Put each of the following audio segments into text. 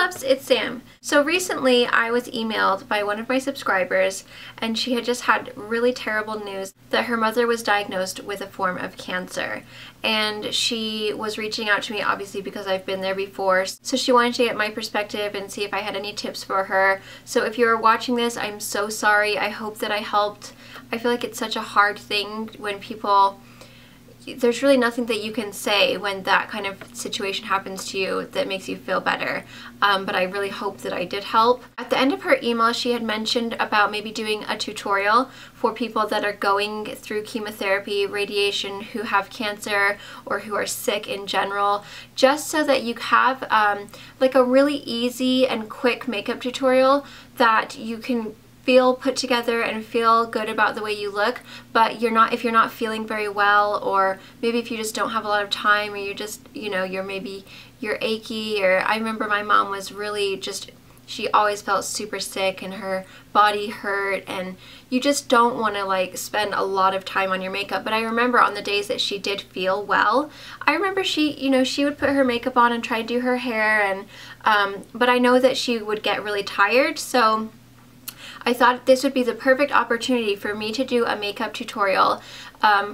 loves, it's Sam. So recently I was emailed by one of my subscribers and she had just had really terrible news that her mother was diagnosed with a form of cancer. And she was reaching out to me obviously because I've been there before. So she wanted to get my perspective and see if I had any tips for her. So if you're watching this, I'm so sorry. I hope that I helped. I feel like it's such a hard thing when people... There's really nothing that you can say when that kind of situation happens to you that makes you feel better. But I really hope that I did help. At the end of her email, she had mentioned about maybe doing a tutorial for people that are going through chemotherapy, radiation, who have cancer, or who are sick in general, just so that you have like a really easy and quick makeup tutorial that you can feel put together and feel good about the way you look. But if you're not feeling very well, or maybe if you just don't have a lot of time, or you're just, you know, you're achy, or I remember my mom was really just, she always felt super sick and her body hurt, and you just don't want to like spend a lot of time on your makeup. But I remember on the days that she did feel well, I remember she, you know, she would put her makeup on and try to do her hair, and but I know that she would get really tired. So I thought this would be the perfect opportunity for me to do a makeup tutorial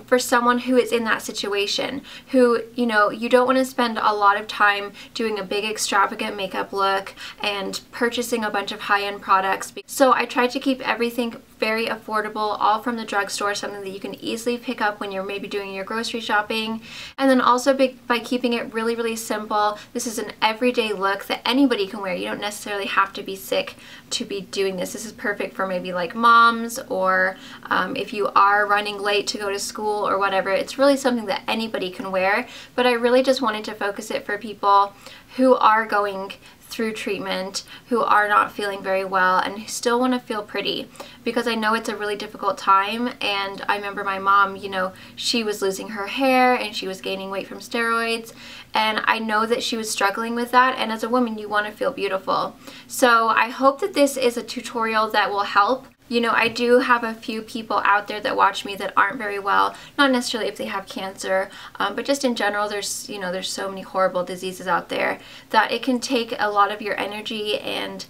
for someone who is in that situation, who, you know, you don't want to spend a lot of time doing a big extravagant makeup look and purchasing a bunch of high-end products. So I tried to keep everything very affordable, all from the drugstore, something that you can easily pick up when you're maybe doing your grocery shopping. And then also by keeping it really, really simple. This is an everyday look that anybody can wear. You don't necessarily have to be sick to be doing this. This is perfect for maybe like moms, or if you are running late to go to school or whatever. It's really something that anybody can wear, but I really just wanted to focus it for people who are going through treatment, who are not feeling very well, and who still want to feel pretty, because I know it's a really difficult time. And I remember my mom, you know, she was losing her hair and she was gaining weight from steroids, and I know that she was struggling with that, and as a woman you want to feel beautiful. So I hope that this is a tutorial that will help. You know, I do have a few people out there that watch me that aren't very well, not necessarily if they have cancer, but just in general. There's, you know, there's so many horrible diseases out there that it can take a lot of your energy, and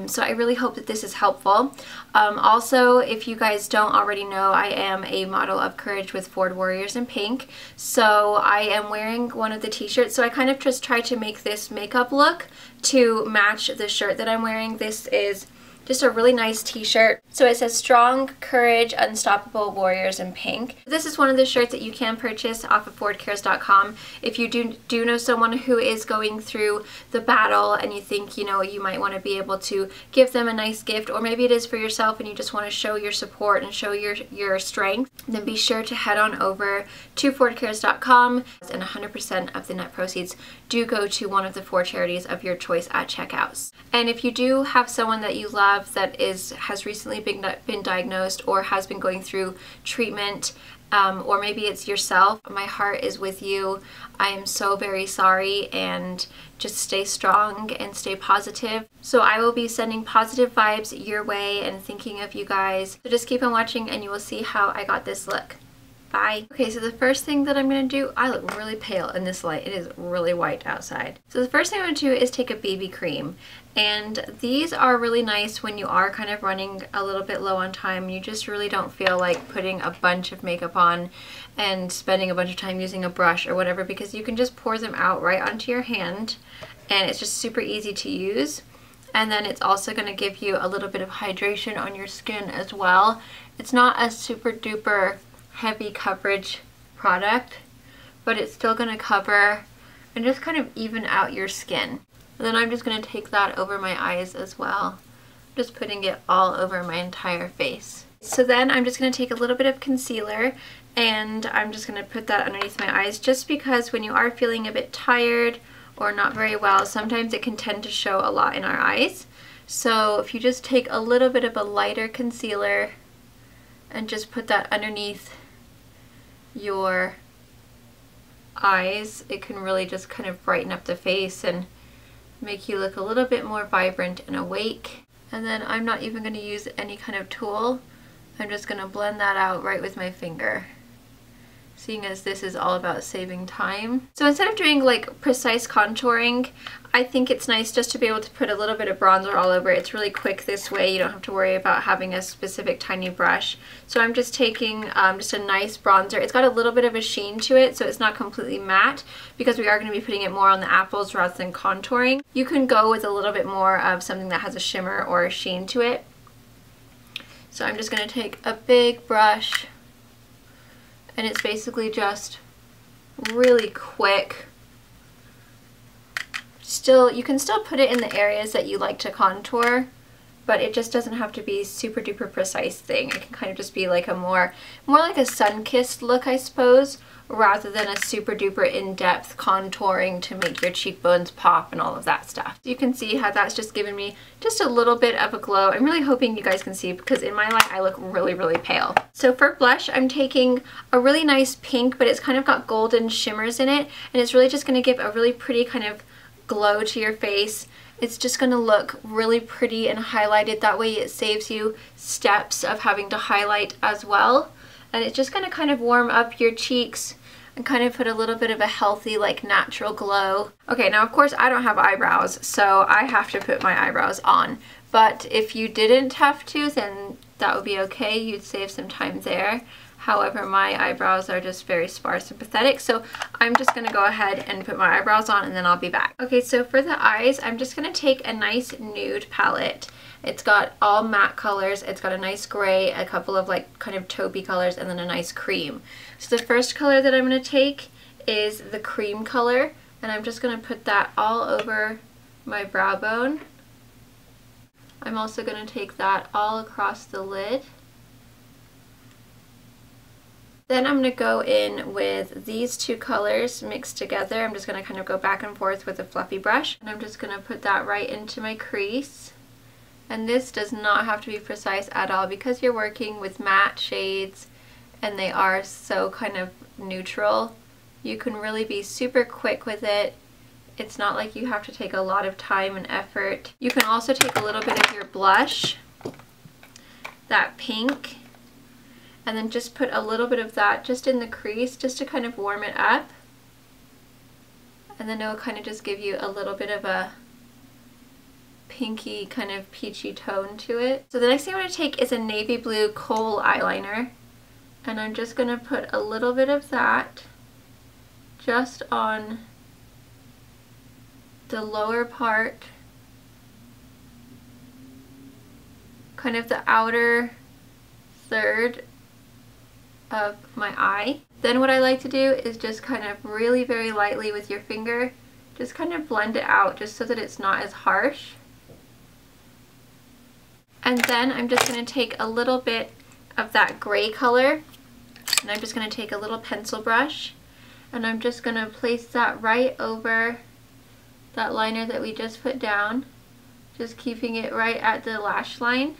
so I really hope that this is helpful. Also, if you guys don't already know, I am a model of Courage with Ford Warriors in pink, so I am wearing one of the t-shirts. So I kind of just tried to make this makeup look to match the shirt that I'm wearing. This is just a really nice t-shirt. So it says Strong, Courage, Unstoppable Warriors in pink. This is one of the shirts that you can purchase off of FordCares.com. If you do know someone who is going through the battle and you think, you know, you might want to be able to give them a nice gift, or maybe it is for yourself and you just want to show your support and show your strength, then be sure to head on over to FordCares.com, and 100% of the net proceeds do go to one of the 4 charities of your choice at checkouts. And if you do have someone that you love that has recently been diagnosed or has been going through treatment, or maybe it's yourself, my heart is with you. I am so very sorry, and just stay strong and stay positive. So I will be sending positive vibes your way and thinking of you guys. So just keep on watching and you will see how I got this look. Bye. Okay, so the first thing that I'm going to do, I look really pale in this light. It is really white outside. So the first thing I'm going to do is take a BB cream. And these are really nice when you are kind of running a little bit low on time. You just really don't feel like putting a bunch of makeup on and spending a bunch of time using a brush or whatever, because you can just pour them out right onto your hand, and it's just super easy to use. And then it's also going to give you a little bit of hydration on your skin as well. It's not a super duper heavy coverage product, but it's still going to cover and just kind of even out your skin. And then I'm just going to take that over my eyes as well, just putting it all over my entire face. So then I'm just going to take a little bit of concealer and I'm just going to put that underneath my eyes, just because when you are feeling a bit tired or not very well, sometimes it can tend to show a lot in our eyes. So if you just take a little bit of a lighter concealer and just put that underneath your eyes, it can really just kind of brighten up the face and make you look a little bit more vibrant and awake. And then I'm not even going to use any kind of tool. I'm just going to blend that out right with my finger. seeing as this is all about saving time. So instead of doing like precise contouring, I think it's nice just to be able to put a little bit of bronzer all over. It's really quick this way. You don't have to worry about having a specific tiny brush. So I'm just taking just a nice bronzer. It's got a little bit of a sheen to it, so it's not completely matte because we are going to be putting it more on the apples rather than contouring. You can go with a little bit more of something that has a shimmer or a sheen to it. So I'm just going to take a big brush, and it's basically just really quick. You can still put it in the areas that you like to contour, but it just doesn't have to be super duper precise thing. It can kind of just be like a more like a sun-kissed look, I suppose, rather than a super duper in-depth contouring to make your cheekbones pop and all of that stuff. You can see how that's just given me just a little bit of a glow. I'm really hoping you guys can see because in my light I look really, really pale. So for blush, I'm taking a really nice pink, but it's kind of got golden shimmers in it, and it's really just going to give a really pretty kind of glow to your face. It's just going to look really pretty and highlighted. That way it saves you steps of having to highlight as well. And it's just going to kind of warm up your cheeks and kind of put a little bit of a healthy, like, natural glow. Okay, now of course I don't have eyebrows, so I have to put my eyebrows on. But if you didn't have to, then that would be okay. You'd save some time there. However, my eyebrows are just very sparse and pathetic, so I'm just going to go ahead and put my eyebrows on and then I'll be back. Okay, so for the eyes, I'm just going to take a nice nude palette. It's got all matte colors. It's got a nice gray, a couple of like kind of taupey colors, and then a nice cream. So the first color that I'm going to take is the cream color, and I'm just going to put that all over my brow bone. I'm also going to take that all across the lid. Then I'm going to go in with these two colors mixed together. I'm just going to kind of go back and forth with a fluffy brush. And I'm just going to put that right into my crease. And this does not have to be precise at all because you're working with matte shades and they are so kind of neutral. You can really be super quick with it. It's not like you have to take a lot of time and effort. You can also take a little bit of your blush, that pink, and then just put a little bit of that just in the crease just to kind of warm it up. And then it'll kind of just give you a little bit of a pinky kind of peachy tone to it. So the next thing I'm going to take is a navy blue Kohl eyeliner. And I'm just going to put a little bit of that just on the lower part, kind of the outer third of my eye. Then what I like to do is just kind of really very lightly with your finger, just kind of blend it out just so that it's not as harsh. And then I'm just going to take a little bit of that gray color, and I'm just going to take a little pencil brush, and I'm just going to place that right over that liner that we just put down, just keeping it right at the lash line.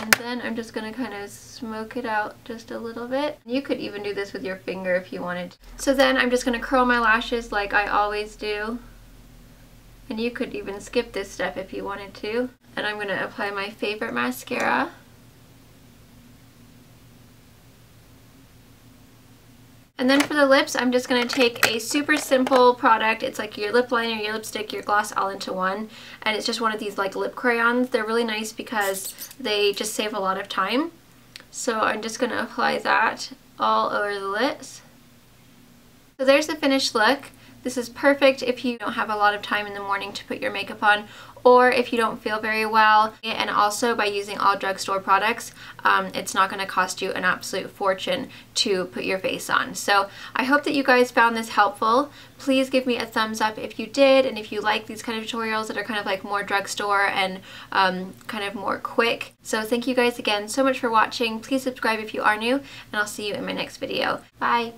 And then I'm just going to kind of smoke it out just a little bit. You could even do this with your finger if you wanted. So then I'm just going to curl my lashes like I always do. And you could even skip this step if you wanted to. And I'm going to apply my favorite mascara. And then for the lips, I'm just going to take a super simple product. It's like your lip liner, your lipstick, your gloss all into one. And it's just one of these like lip crayons. They're really nice because they just save a lot of time. So I'm just going to apply that all over the lips. So there's the finished look. This is perfect if you don't have a lot of time in the morning to put your makeup on, or if you don't feel very well. And also by using all drugstore products, it's not going to cost you an absolute fortune to put your face on. So I hope that you guys found this helpful. Please give me a thumbs up if you did, and if you like these kind of tutorials that are kind of like more drugstore and kind of more quick. So thank you guys again so much for watching. Please subscribe if you are new, and I'll see you in my next video. Bye!